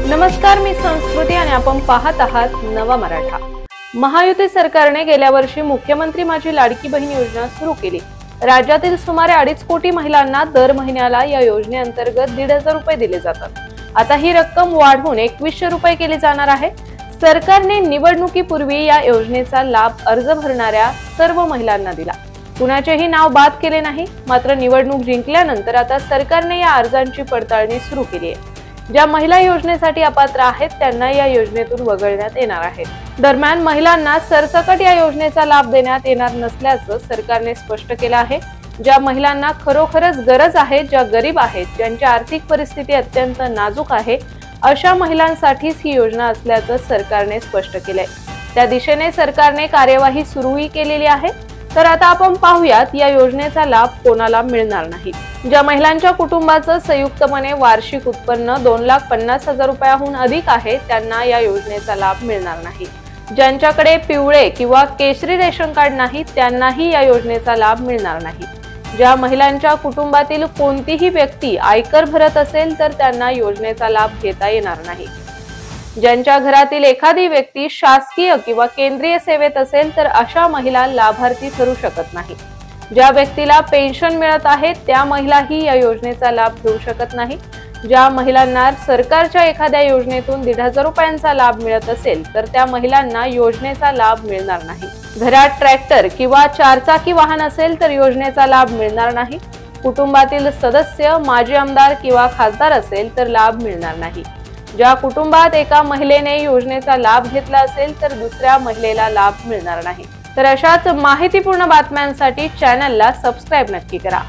नमस्कार, मी संस्कृती आणि आपण पाहत आहात नवा मराठा। महायुती सरकारने गेल्या वर्षी मुख्यमंत्री माझी लाडकी बहीण योजना सुरू केली। राज्यातील सुमारे 2.5 कोटी महिलांना दर महिन्याला या योजनेअंतर्गत 1,500 रुपये दिले जातात। आता ही रक्कम वाढवून 2100 रुपये केली जाणार आहे। सरकारने निवडणुकीपूर्वी या योजनेचा लाभ अर्ज भरणाऱ्या सर्व महिलांना दिला। कुणाचेही नाव बाद केले नाही। मात्र निवडणूक जिंकल्यानंतर आता सरकारने या अर्जांची पडताळणी सुरू केली आहे। ज्या महिला योजनेसाठी अपात्र आहेत त्यांना या योजनेतून वगळण्यात येणार आहे। दरम्यान महिलांना सरसकट या योजनेचा लाभ देण्यात येणार नसल्याचं सरकारने स्पष्ट केलं आहे। ज्या महिलांना खरोखरच गरज आहे, ज्या गरीब आहेत, ज्यांची आर्थिक परिस्थिती अत्यंत नाजूक आहे, अशा महिलांसाठीच ही योजना असल्याचं सरकारने स्पष्ट केलंय। त्या दिशेने सरकारने कार्यवाही सुरूही केलेली आहे। तर आता आपण पाहूयात या योजनेचा लाभ कोणाला मिळणार नाही। ज्या महिलांच्या कुटुंबाचं संयुक्तपणे वार्षिक उत्पन्न 2,50,000 रुपयाहून अधिक आहे त्यांना या योजनेचा लाभ मिळणार नाही। ज्यांच्याकडे पिवळे किंवा केशरी रेशन कार्ड नाही त्यांनाही या योजनेचा लाभ मिळणार नाही। ज्या महिलांच्या कुटुंबातील कोणतीही व्यक्ती आयकर भरत असेल तर त्यांना योजनेचा लाभ घेता येणार नाही। ज्यांच्या घरातील एखादी व्यक्ती शासकीय किंवा केंद्रीय सेवेत असेल तर अशा महिला लाभार्थी ठरू शकत नाही। ज्या व्यक्तीला पेन्शन मिळत आहे त्या महिलाही या योजनेचा लाभ घेऊ शकत नाही। ज्या महिलांना सरकारच्या एखाद्या योजनेतून 1,500 रुपयांचा लाभ मिळत असेल तर त्या महिलांना योजनेचा लाभ मिळणार नाही। घरात ट्रॅक्टर किंवा 4 चाकी वाहन असेल तर योजनेचा लाभ मिळणार नाही। कुटुंबातील सदस्य माजी आमदार किंवा खासदार असेल तर लाभ मिळणार नाही। ज्या कुटुंबात एका महिलेने योजनेचा लाभ घेतला असेल तर दुसऱ्या महिलेला लाभ मिळणार नाही। तर अशाच माहितीपूर्ण बातम्यांसाठी चॅनलला सबस्क्राइब नक्की करा।